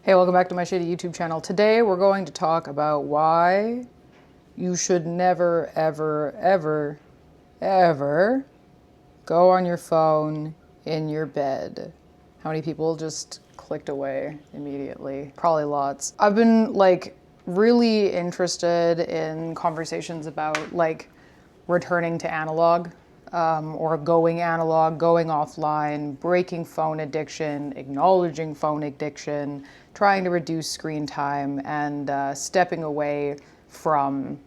Hey, welcome back to my shitty YouTube channel. Today we're going to talk about why you should never, ever, ever, ever go on your phone in your bed. How many people just clicked away immediately? Probably lots. I've been really interested in conversations about returning to analog, or going analog, going offline, breaking phone addiction, acknowledging phone addiction, trying to reduce screen time, and stepping away from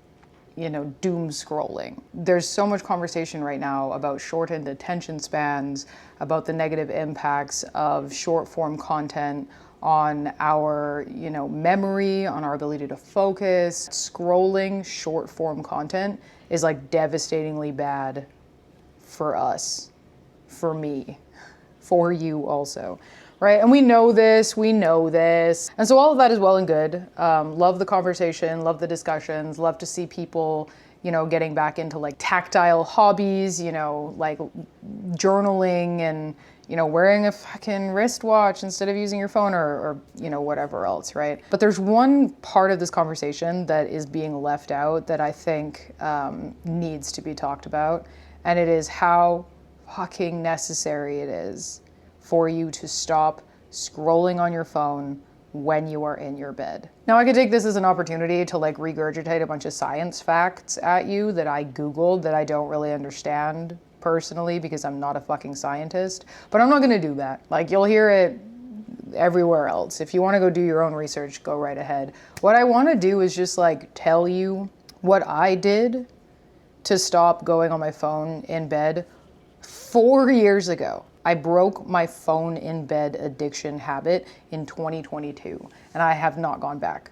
doom scrolling. There's so much conversation right now about shortened attention spans, about the negative impacts of short form content on our, memory, on our ability to focus. Scrolling short form content is devastatingly bad for us, for me, for you also, right? And we know this. And so all of that is well and good. Love the conversation, love the discussions, love to see people, getting back into tactile hobbies, journaling and, wearing a fucking wristwatch instead of using your phone or whatever else, right? But there's one part of this conversation that is being left out that I think needs to be talked about. And it is how fucking necessary it is for you to stop scrolling on your phone when you are in your bed. Now, I could take this as an opportunity to regurgitate a bunch of science facts at you that I Googled that I don't really understand personally because I'm not a fucking scientist, but I'm not gonna do that. You'll hear it everywhere else. If you wanna go do your own research, go right ahead. What I wanna do is just tell you what I did to stop going on my phone in bed 4 years ago. I broke my phone in bed addiction habit in 2022, and I have not gone back.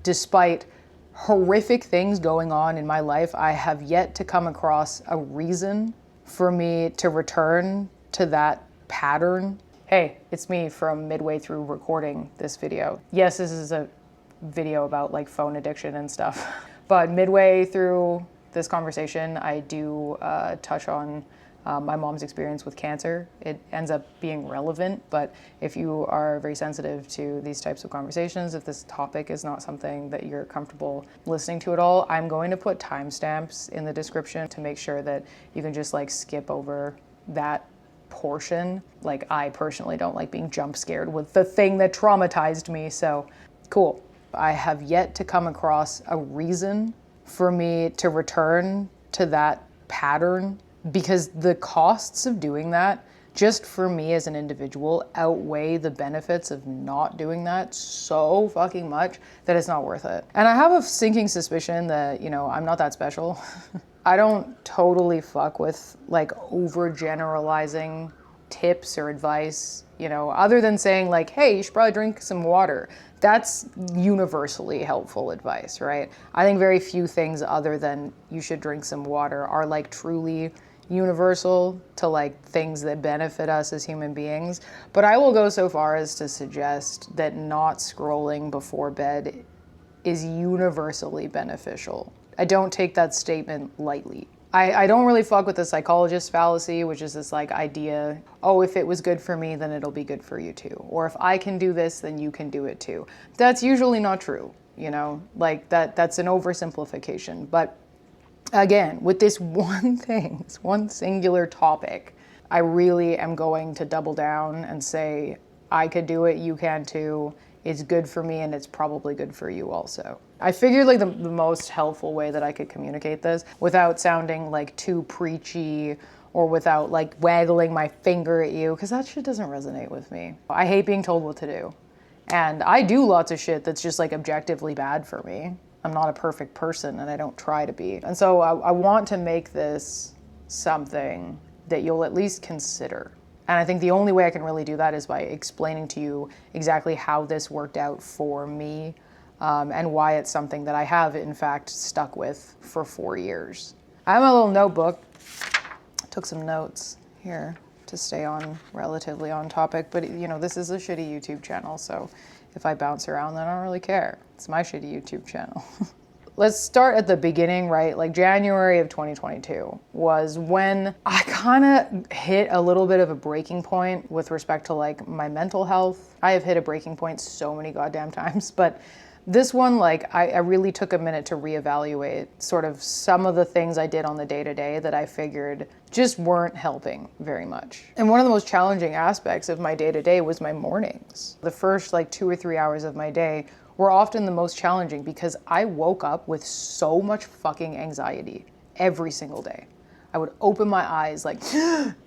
Despite horrific things going on in my life, I have yet to come across a reason for me to return to that pattern. Hey, it's me from midway through recording this video. Yes, this is a video about phone addiction and stuff, but midway through this conversation, I do touch on my mom's experience with cancer. It ends up being relevant, but if you are very sensitive to these types of conversations, if this topic is not something that you're comfortable listening to at all, I'm going to put timestamps in the description to make sure that you can just skip over that portion. I personally don't like being jump scared with the thing that traumatized me, so cool. I have yet to come across a reason for me to return to that pattern, because the costs of doing that, just for me as an individual, outweigh the benefits of not doing that so fucking much that it's not worth it. And I have a sinking suspicion that, I'm not that special. I don't totally fuck with overgeneralizing tips or advice, other than saying hey, you should probably drink some water. That's universally helpful advice, right? I think very few things other than you should drink some water are truly universal to things that benefit us as human beings. But I will go so far as to suggest that not scrolling before bed is universally beneficial. I don't take that statement lightly. I don't really fuck with the psychologist fallacy, which is this idea, oh, if it was good for me, then it'll be good for you too. Or if I can do this, then you can do it too. That's usually not true, that's an oversimplification. But again, with this one thing, this one singular topic, I really am going to double down and say, I could do it, you can too. It's good for me and it's probably good for you also. I figured the most helpful way that I could communicate this without sounding too preachy or without waggling my finger at you, because that shit doesn't resonate with me. I hate being told what to do. And I do lots of shit that's just objectively bad for me. I'm not a perfect person and I don't try to be. And so I want to make this something that you'll at least consider. And I think the only way I can really do that is by explaining to you exactly how this worked out for me, and why it's something that I have, in fact, stuck with for 4 years. I have my little notebook. Took some notes here to stay on relatively on topic, but this is a shitty YouTube channel, so if I bounce around, then I don't really care. It's my shitty YouTube channel. let's start at the beginning, right? Like January of 2022 was when I kind of hit a little bit of a breaking point with respect to like my mental health. I have hit a breaking point so many goddamn times, but this one, like, I really took a minute to reevaluate sort of some of the things I did on the day-to-day that I figured just weren't helping very much. And one of the most challenging aspects of my day-to-day was my mornings. The first like 2 or 3 hours of my day were often the most challenging because I woke up with so much fucking anxiety every single day. I would open my eyes like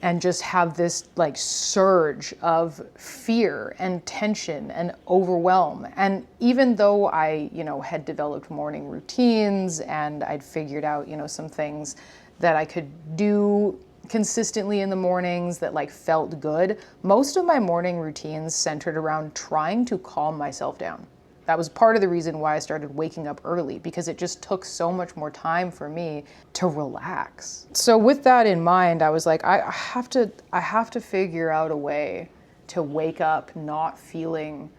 and just have this like surge of fear and tension and overwhelm. And even though I, had developed morning routines and I'd figured out, some things that I could do consistently in the mornings that like felt good, most of my morning routines centered around trying to calm myself down. That was part of the reason why I started waking up early, because it just took so much more time for me to relax. So with that in mind, I was like, I have to figure out a way to wake up not feeling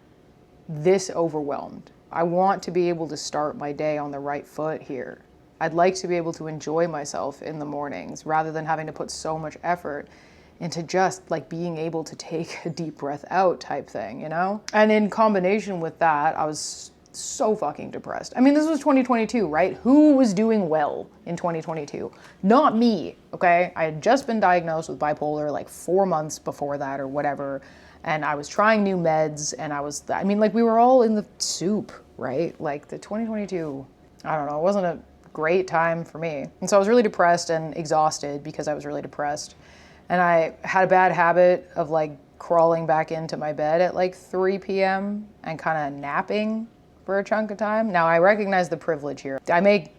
this overwhelmed. I want to be able to start my day on the right foot here. I'd like to be able to enjoy myself in the mornings rather than having to put so much effort into just like being able to take a deep breath out type thing, And in combination with that, I was so fucking depressed. I mean, this was 2022, right? Who was doing well in 2022? Not me, okay? I had just been diagnosed with bipolar like 4 months before that or whatever. And I was trying new meds and we were all in the soup, right? Like the 2022, I don't know, it wasn't a great time for me. And so I was really depressed and exhausted because I was really depressed. And I had a bad habit of like crawling back into my bed at like 3 p.m. and kind of napping for a chunk of time. Now I recognize the privilege here. I make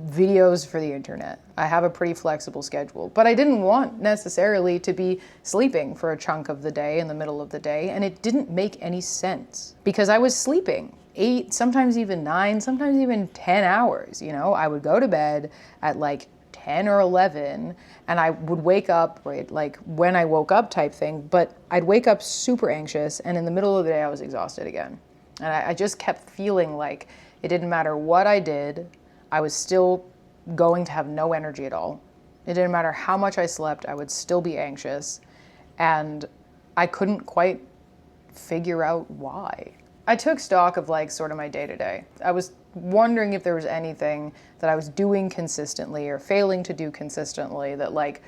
videos for the internet. I have a pretty flexible schedule, but I didn't want necessarily to be sleeping for a chunk of the day in the middle of the day. And it didn't make any sense because I was sleeping 8, sometimes even 9, sometimes even 10 hours. I would go to bed at like 10 or 11 and I would wake up, right, like when I woke up type thing, but I'd wake up super anxious and in the middle of the day I was exhausted again. And I just kept feeling like it didn't matter what I did, I was still going to have no energy at all. It didn't matter how much I slept, I would still be anxious and I couldn't quite figure out why. I took stock of like sort of my day-to-day. I was wondering if there was anything that I was doing consistently or failing to do consistently that like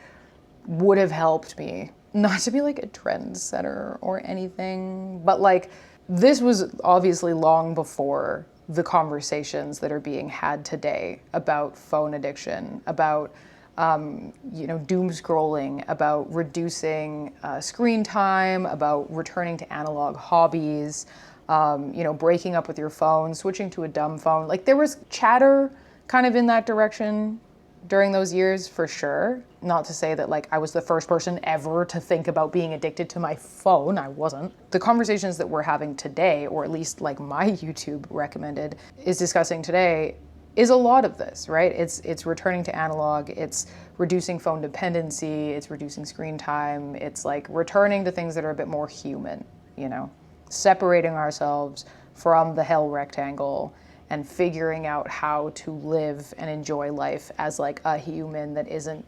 would have helped me. Not to be like a trendsetter or anything, but like this was obviously long before the conversations that are being had today about phone addiction, about doom scrolling, about reducing screen time, about returning to analog hobbies, breaking up with your phone, switching to a dumb phone. Like there was chatter kind of in that direction during those years for sure. Not to say that like I was the first person ever to think about being addicted to my phone. I wasn't. The conversations that we're having today, or at least like my YouTube recommended is discussing today, is a lot of this, right? It's returning to analog, it's reducing phone dependency, it's reducing screen time, it's like returning to things that are a bit more human, separating ourselves from the hell rectangle and figuring out how to live and enjoy life as like a human that isn't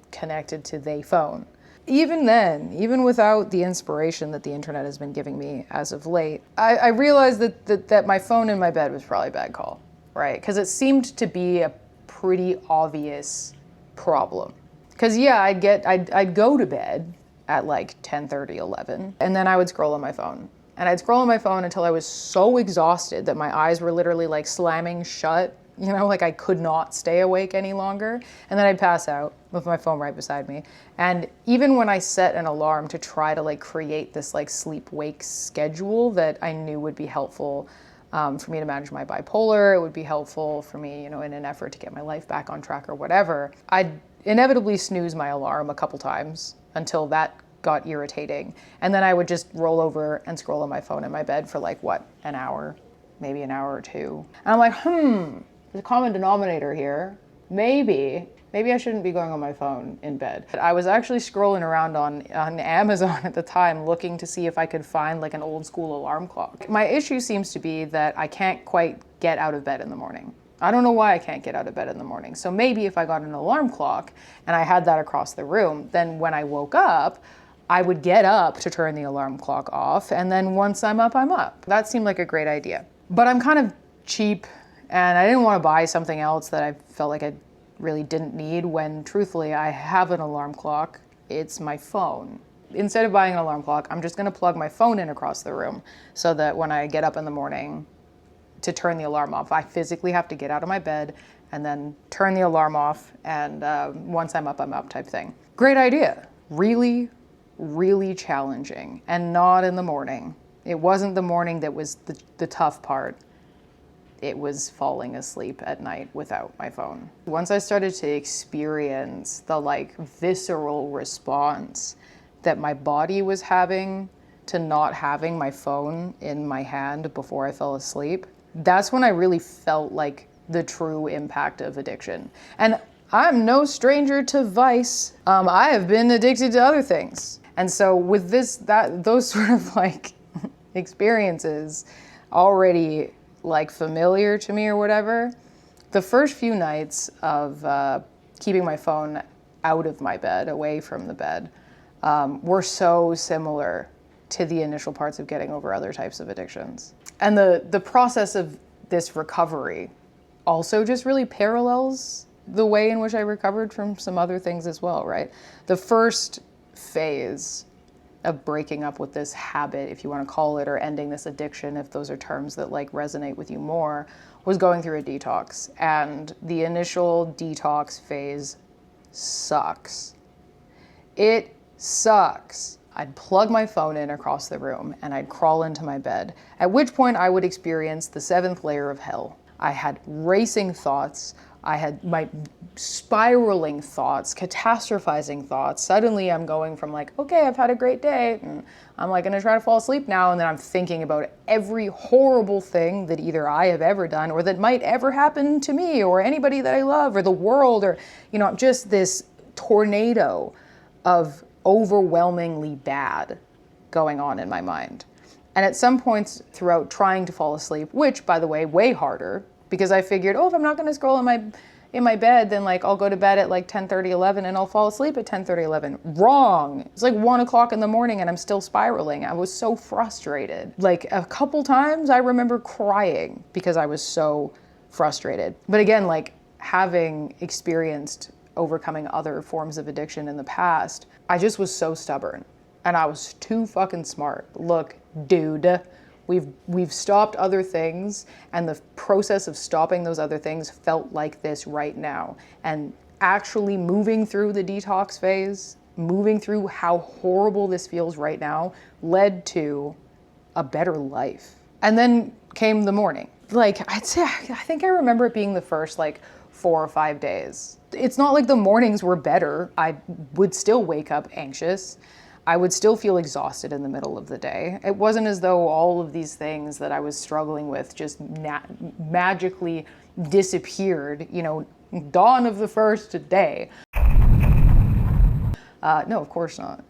connected to the phone. Even then, even without the inspiration that the internet has been giving me as of late, I realized that my phone in my bed was probably a bad call, right? Because it seemed to be a pretty obvious problem. Because yeah, I'd go to bed at like 10:30, 11, and then I would scroll on my phone. And I'd scroll on my phone until I was so exhausted that my eyes were literally like slamming shut, like I could not stay awake any longer. And then I'd pass out with my phone right beside me. And even when I set an alarm to try to like create this like sleep-wake schedule that I knew would be helpful for me to manage my bipolar, it would be helpful for me, in an effort to get my life back on track or whatever, I'd inevitably snooze my alarm a couple times until that got irritating. And then I would just roll over and scroll on my phone in my bed for like, an hour, maybe an hour or two. And I'm like, there's a common denominator here. Maybe I shouldn't be going on my phone in bed. I was actually scrolling around on Amazon at the time looking to see if I could find like an old school alarm clock. My issue seems to be that I can't quite get out of bed in the morning. I don't know why I can't get out of bed in the morning. So maybe if I got an alarm clock and I had that across the room, then when I woke up, I would get up to turn the alarm clock off. And then once I'm up, I'm up. That seemed like a great idea. But I'm kind of cheap and I didn't want to buy something else that I felt like I really didn't need when truthfully I have an alarm clock. It's my phone. Instead of buying an alarm clock, I'm just going to plug my phone in across the room so that when I get up in the morning to turn the alarm off, I physically have to get out of my bed and then turn the alarm off, and once I'm up type thing. Great idea. Really, really challenging, and not in the morning. It wasn't the morning that was the tough part. It was falling asleep at night without my phone. Once I started to experience the like visceral response that my body was having to not having my phone in my hand before I fell asleep, that's when I really felt like the true impact of addiction. And I'm no stranger to vice. I have been addicted to other things. And so with those sort of like experiences already like familiar to me or whatever, the first few nights of keeping my phone out of my bed, away from the bed, were so similar to the initial parts of getting over other types of addictions. And the process of this recovery also just really parallels the way in which I recovered from some other things as well, right? The first phase of breaking up with this habit, if you want to call it, or ending this addiction, if those are terms that like resonate with you more, was going through a detox. And the initial detox phase sucks. It sucks. I'd plug my phone in across the room and I'd crawl into my bed, at which point I would experience the 7th layer of hell. I had racing thoughts. I had my spiraling thoughts, catastrophizing thoughts. Suddenly I'm going from like, okay, I've had a great day, and I'm like gonna try to fall asleep now, and then I'm thinking about every horrible thing that either I have ever done or that might ever happen to me or anybody that I love or the world, or, you know, just this tornado of overwhelmingly bad going on in my mind. And at some points throughout trying to fall asleep, which by the way, way harder, because I figured, oh, if I'm not gonna scroll in my bed, then like I'll go to bed at like 10:30, 11 and I'll fall asleep at 10:30, 11. Wrong. It's like 1 o'clock in the morning and I'm still spiraling. I was so frustrated. Like a couple times I remember crying because I was so frustrated. But again, like having experienced overcoming other forms of addiction in the past, I just was so stubborn and I was too fucking smart. Look, dude, we've stopped other things, and the process of stopping those other things felt like this right now. And actually moving through the detox phase, moving through how horrible this feels right now, led to a better life. And then came the morning. Like, I'd say, I think I remember it being the first like 4 or 5 days. It's not like the mornings were better. I would still wake up anxious. I would still feel exhausted in the middle of the day. It wasn't as though all of these things that I was struggling with just magically disappeared, you know, dawn of the first day. No, of course not.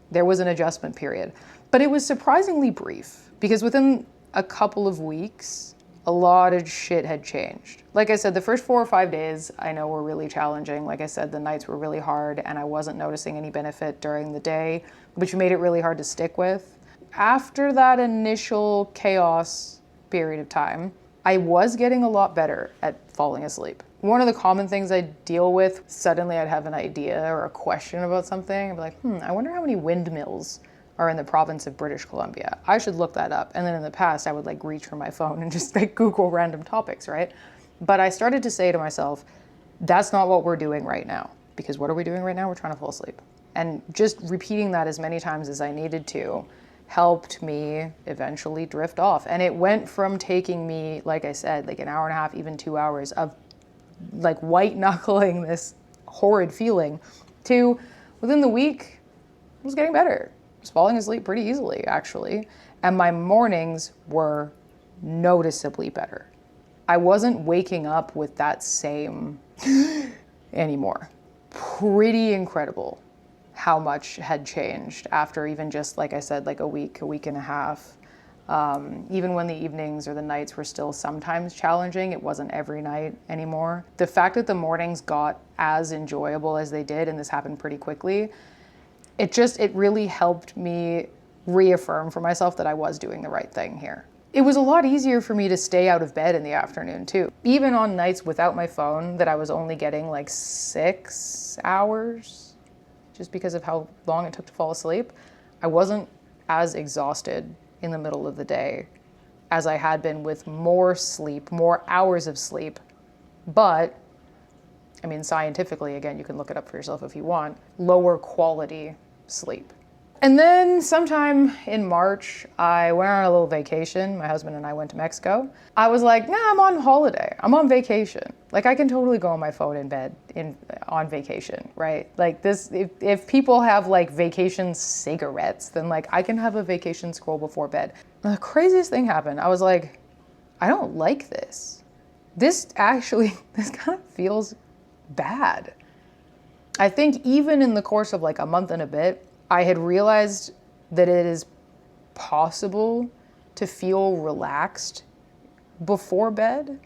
There was an adjustment period, but it was surprisingly brief because within a couple of weeks, a lot of shit had changed. Like I said, the first 4 or 5 days I know were really challenging. Like I said, the nights were really hard and I wasn't noticing any benefit during the day, which made it really hard to stick with. After that initial chaos period of time, I was getting a lot better at falling asleep. One of the common things I deal with, suddenly I'd have an idea or a question about something. I'd be like, I wonder how many windmills are in the province of British Columbia. I should look that up. And then in the past, I would like reach for my phone and just like Google random topics, right? But I started to say to myself, that's not what we're doing right now. Because what are we doing right now? We're trying to fall asleep. And just repeating that as many times as I needed to helped me eventually drift off. And it went from taking me, like I said, like an hour and a half, even 2 hours of like white knuckling this horrid feeling to within the week, it was getting better. Was falling asleep pretty easily, actually. And my mornings were noticeably better. I wasn't waking up with that same anymore. Pretty incredible how much had changed after even just, like I said, like a week and a half Even when the evenings or the nights were still sometimes challenging, it wasn't every night anymore. The fact that the mornings got as enjoyable as they did, and this happened pretty quickly, it really helped me reaffirm for myself that I was doing the right thing here. It was a lot easier for me to stay out of bed in the afternoon too. Even on nights without my phone that I was only getting like 6 hours, just because of how long it took to fall asleep, I wasn't as exhausted in the middle of the day as I had been with more sleep, more hours of sleep. But, I mean, scientifically, again, you can look it up for yourself if you want, lower quality sleep. And then sometime in March, I went on a little vacation. My husband and I went to Mexico. I was like, nah, I'm on holiday. I'm on vacation. Like, I can totally go on my phone in bed on vacation, right? Like this, if people have like vacation cigarettes, then like I can have a vacation scroll before bed. The craziest thing happened. I was like, I don't like this. This kind of feels bad. I think even in the course of like a month and a bit, I had realized that it is possible to feel relaxed before bed.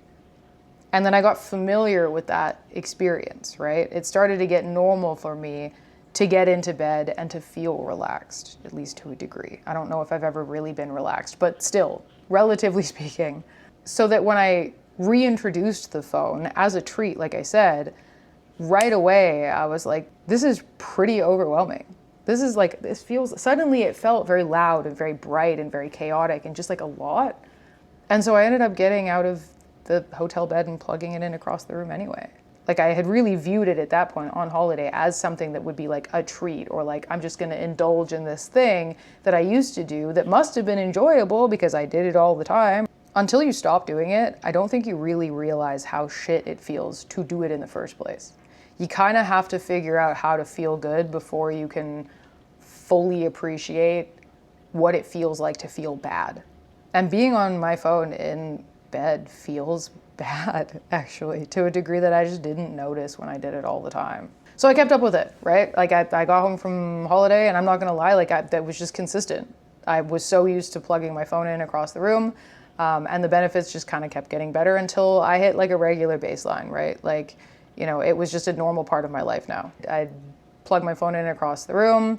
And then I got familiar with that experience, right? It started to get normal for me to get into bed and to feel relaxed, at least to a degree. I don't know if I've ever really been relaxed, but still, relatively speaking. So that when I reintroduced the phone as a treat, like I said, right away I was like, this is pretty overwhelming. Suddenly it felt very loud and very bright and very chaotic and just like a lot. And so I ended up getting out of the hotel bed and plugging it in across the room anyway. Like I had really viewed it at that point on holiday as something that would be like a treat, or like I'm just gonna indulge in this thing that I used to do that must have been enjoyable because I did it all the time. Until you stop doing it, I don't think you really realize how shit it feels to do it in the first place. You kind of have to figure out how to feel good before you can fully appreciate what it feels like to feel bad. And being on my phone in bed feels bad, actually, to a degree that I just didn't notice when I did it all the time. So I kept up with it, right? Like I got home from holiday, and I'm not gonna lie, that was just consistent. I was so used to plugging my phone in across the room, and the benefits just kind of kept getting better until I hit like a regular baseline, right? Like, it was just a normal part of my life now. I'd plug my phone in across the room,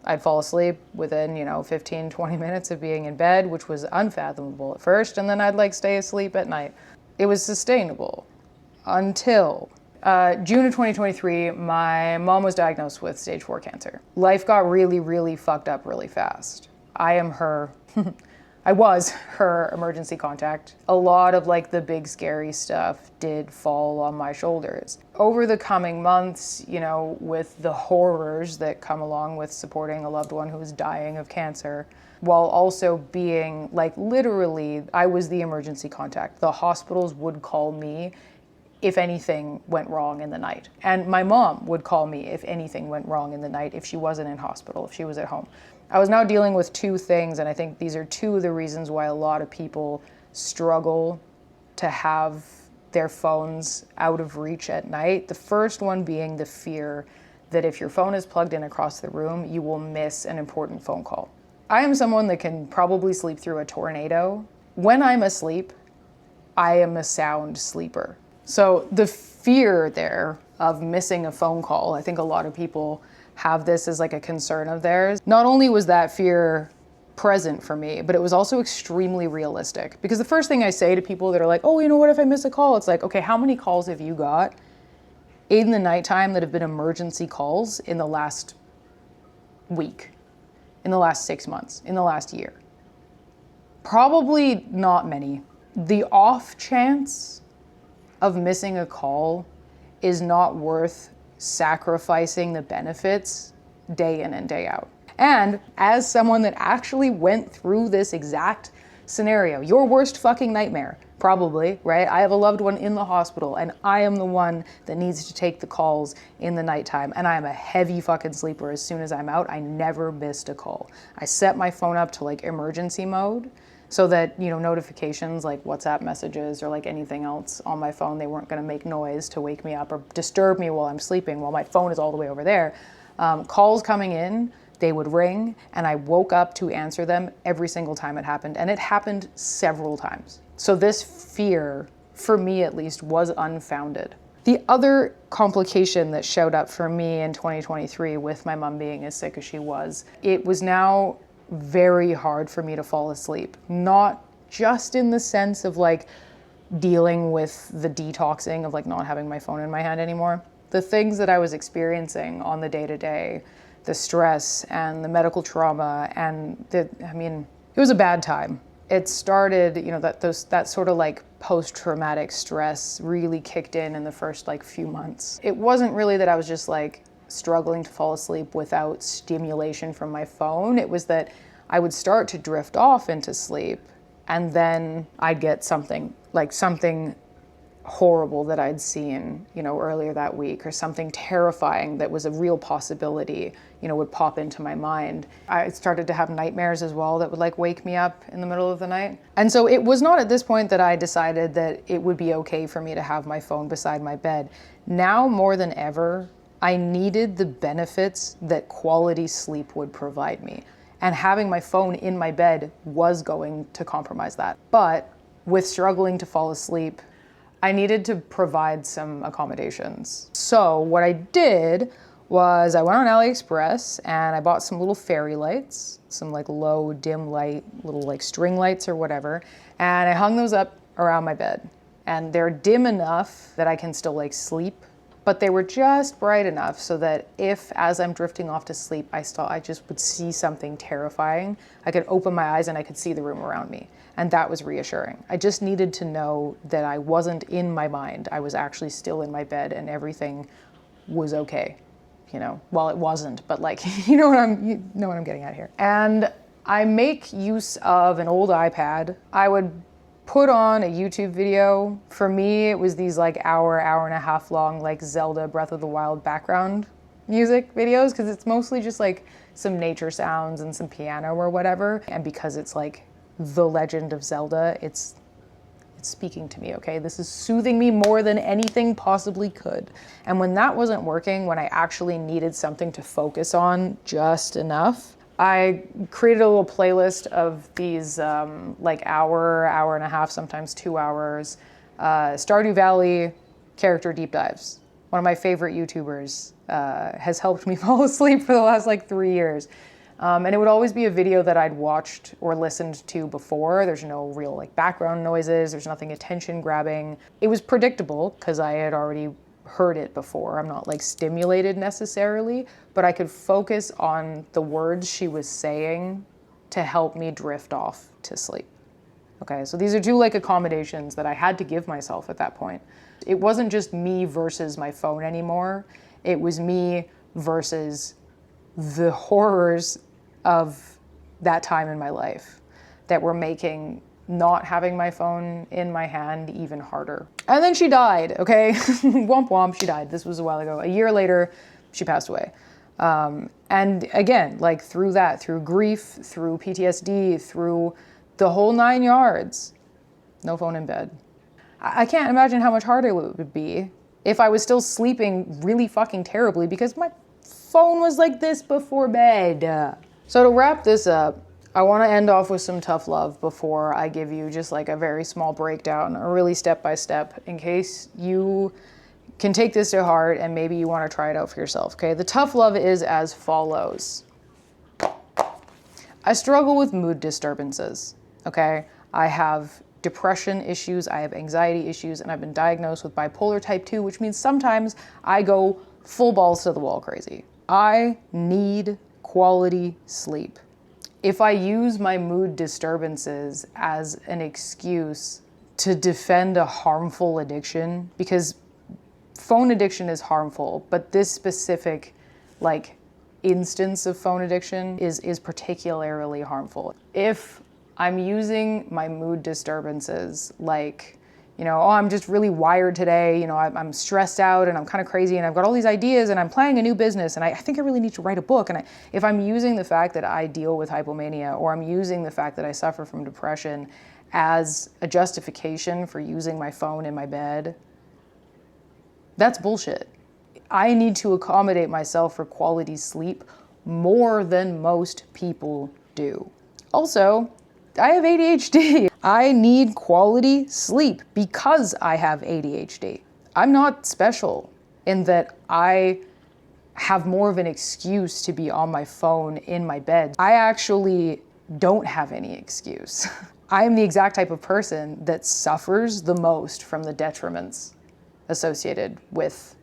I'd fall asleep within, 15, 20 minutes of being in bed, which was unfathomable at first, and then I'd like stay asleep at night. It was sustainable until June of 2023, my mom was diagnosed with stage 4 cancer. Life got really, really fucked up really fast. I was her emergency contact. A lot of like the big scary stuff did fall on my shoulders. Over the coming months, with the horrors that come along with supporting a loved one who is dying of cancer, while also being like literally, I was the emergency contact. The hospitals would call me if anything went wrong in the night. And my mom would call me if anything went wrong in the night, if she wasn't in hospital, if she was at home. I was now dealing with two things, and I think these are two of the reasons why a lot of people struggle to have their phones out of reach at night. The first one being the fear that if your phone is plugged in across the room, you will miss an important phone call. I am someone that can probably sleep through a tornado. When I'm asleep, I am a sound sleeper. So the fear there of missing a phone call, I think a lot of people have this as like a concern of theirs. Not only was that fear present for me, but it was also extremely realistic. Because the first thing I say to people that are like, oh, what if I miss a call? It's like, okay, how many calls have you got in the nighttime that have been emergency calls in the last week, in the last 6 months, in the last year? Probably not many. The off chance of missing a call is not worth sacrificing the benefits day in and day out. And as someone that actually went through this exact scenario, your worst fucking nightmare, probably, right? I have a loved one in the hospital, and I am the one that needs to take the calls in the nighttime, and I am a heavy fucking sleeper. As soon as I'm out, I never missed a call. I set my phone up to like emergency mode, so that, notifications like WhatsApp messages or like anything else on my phone, they weren't gonna make noise to wake me up or disturb me while I'm sleeping while my phone is all the way over there. Calls coming in They would ring, and I woke up to answer them every single time it happened. And it happened several times. So this fear, for me at least, was unfounded. The other complication that showed up for me in 2023 with my mom being as sick as she was, it was now very hard for me to fall asleep. Not just in the sense of like dealing with the detoxing of like not having my phone in my hand anymore. The things that I was experiencing on the day-to-day, the stress and the medical trauma, and it was a bad time. It started, that sort of like post-traumatic stress really kicked in the first like few months. It wasn't really that I was just like struggling to fall asleep without stimulation from my phone. It was that I would start to drift off into sleep, and then I'd get something horrible that I'd seen, earlier that week, or something terrifying that was a real possibility, would pop into my mind. I started to have nightmares as well that would like wake me up in the middle of the night. And so it was not at this point that I decided that it would be okay for me to have my phone beside my bed. Now more than ever, I needed the benefits that quality sleep would provide me. And having my phone in my bed was going to compromise that. But with struggling to fall asleep, I needed to provide some accommodations. So what I did was I went on AliExpress and I bought some little fairy lights, some like low dim light, little like string lights or whatever. And I hung those up around my bed. And they're dim enough that I can still like sleep, but they were just bright enough so that if, as I'm drifting off to sleep, I just would see something terrifying, I could open my eyes and I could see the room around me. And that was reassuring. I just needed to know that I wasn't in my mind. I was actually still in my bed and everything was okay. Well, it wasn't, but like, you know what I'm getting at here. And I make use of an old iPad. I would put on a YouTube video. For me, it was these like hour and a half long, like Zelda Breath of the Wild background music videos, because it's mostly just like some nature sounds and some piano or whatever. And because it's like The Legend of Zelda, it's speaking to me, okay? This is soothing me more than anything possibly could. And when that wasn't working, when I actually needed something to focus on just enough, I created a little playlist of these like hour and a half, sometimes 2 hours, Stardew Valley character deep dives. One of my favorite YouTubers has helped me fall asleep for the last like 3 years. And it would always be a video that I'd watched or listened to before. There's no real like background noises. There's nothing attention grabbing. It was predictable because I had already heard it before. I'm not like stimulated necessarily, but I could focus on the words she was saying to help me drift off to sleep. Okay, so these are two like accommodations that I had to give myself at that point. It wasn't just me versus my phone anymore. It was me versus the horrors of that time in my life that were making not having my phone in my hand even harder. And then she died, okay? Womp womp, she died. This was a while ago. A year later, she passed away. And again, like through that, through grief, through PTSD, through the whole 9 yards, no phone in bed. I can't imagine how much harder it would be if I was still sleeping really fucking terribly because my phone was like this before bed. So to wrap this up, I want to end off with some tough love before I give you just like a very small breakdown, a really step-by-step, in case you can take this to heart and maybe you want to try it out for yourself, okay? The tough love is as follows. I struggle with mood disturbances, okay? I have depression issues, I have anxiety issues, and I've been diagnosed with bipolar type 2, which means sometimes I go full balls to the wall crazy. I need quality sleep. If I use my mood disturbances as an excuse to defend a harmful addiction, because phone addiction is harmful, but this specific like instance of phone addiction is particularly harmful. If I'm using my mood disturbances like, oh, I'm just really wired today, I'm stressed out and I'm kind of crazy and I've got all these ideas and I'm planning a new business and I think I really need to write a book. And if I'm using the fact that I deal with hypomania, or I'm using the fact that I suffer from depression as a justification for using my phone in my bed, that's bullshit. I need to accommodate myself for quality sleep more than most people do. Also, I have ADHD. I need quality sleep because I have ADHD. I'm not special in that I have more of an excuse to be on my phone in my bed. I actually don't have any excuse. I am the exact type of person that suffers the most from the detriments associated with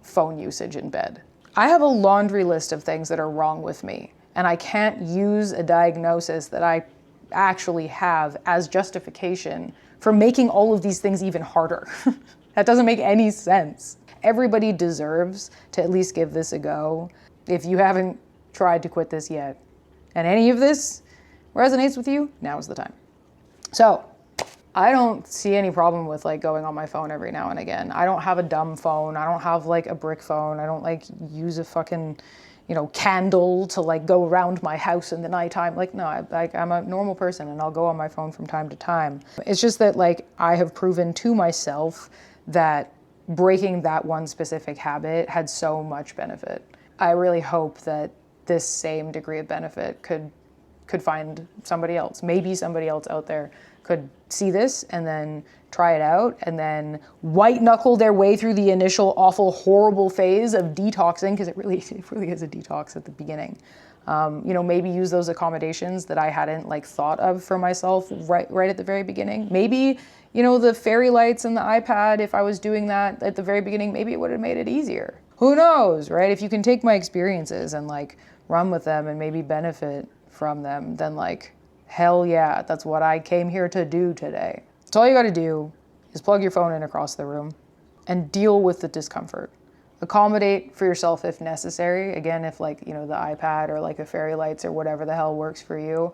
phone usage in bed. I have a laundry list of things that are wrong with me, and I can't use a diagnosis that I actually have as justification for making all of these things even harder. That doesn't make any sense. Everybody deserves to at least give this a go. If you haven't tried to quit this yet, and any of this resonates with you, now is the time. So, I don't see any problem with like going on my phone every now and again. I don't have a dumb phone. I don't have like a brick phone. I don't like use a fucking, candle to like go around my house in the nighttime. Like, no, I'm a normal person and I'll go on my phone from time to time. It's just that like I have proven to myself that breaking that one specific habit had so much benefit. I really hope that this same degree of benefit could find somebody else. Maybe somebody else out there could see this and then try it out and then white knuckle their way through the initial awful, horrible phase of detoxing, because it really is a detox at the beginning. Maybe use those accommodations that I hadn't like thought of for myself right at the very beginning. Maybe, the fairy lights and the iPad, if I was doing that at the very beginning, maybe it would have made it easier. Who knows, right? If you can take my experiences and like run with them and maybe benefit from them, then like, hell yeah, that's what I came here to do today. So all you gotta do is plug your phone in across the room and deal with the discomfort. Accommodate for yourself if necessary. Again, if like, the iPad or like a fairy lights or whatever the hell works for you.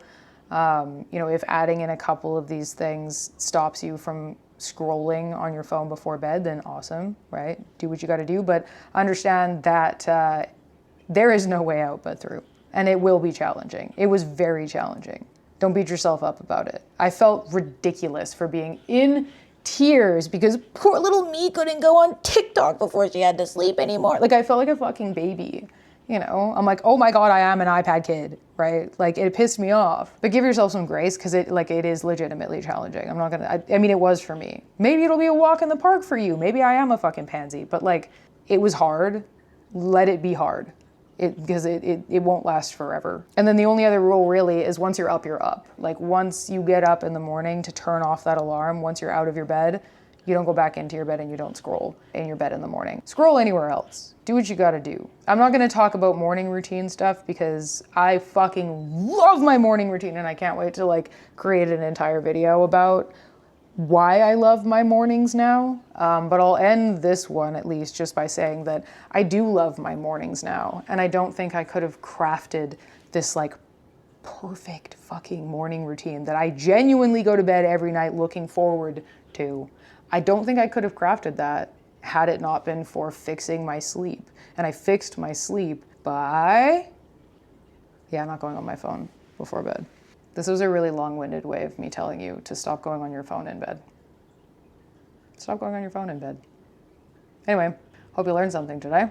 If adding in a couple of these things stops you from scrolling on your phone before bed, then awesome, right? Do what you gotta do, but understand that there is no way out but through. And it will be challenging. It was very challenging. Don't beat yourself up about it. I felt ridiculous for being in tears because poor little me couldn't go on TikTok before she had to sleep anymore. Like I felt like a fucking baby, I'm like, oh my God, I am an iPad kid, right? Like it pissed me off. But give yourself some grace because it is legitimately challenging. I'm not gonna, it was for me. Maybe it'll be a walk in the park for you. Maybe I am a fucking pansy, but like it was hard. Let it be hard. Because it won't last forever. And then the only other rule really is once you're up, you're up. Like once you get up in the morning to turn off that alarm, once you're out of your bed, you don't go back into your bed and you don't scroll in your bed in the morning. Scroll anywhere else. Do what you gotta do. I'm not gonna talk about morning routine stuff because I fucking love my morning routine and I can't wait to like create an entire video about why I love my mornings now, but I'll end this one at least just by saying that I do love my mornings now, and I don't think I could have crafted this like perfect fucking morning routine that I genuinely go to bed every night looking forward to. I don't think I could have crafted that had it not been for fixing my sleep, and I fixed my sleep by, I'm not going on my phone before bed. This was a really long-winded way of me telling you to stop going on your phone in bed. Stop going on your phone in bed. Anyway, hope you learned something today.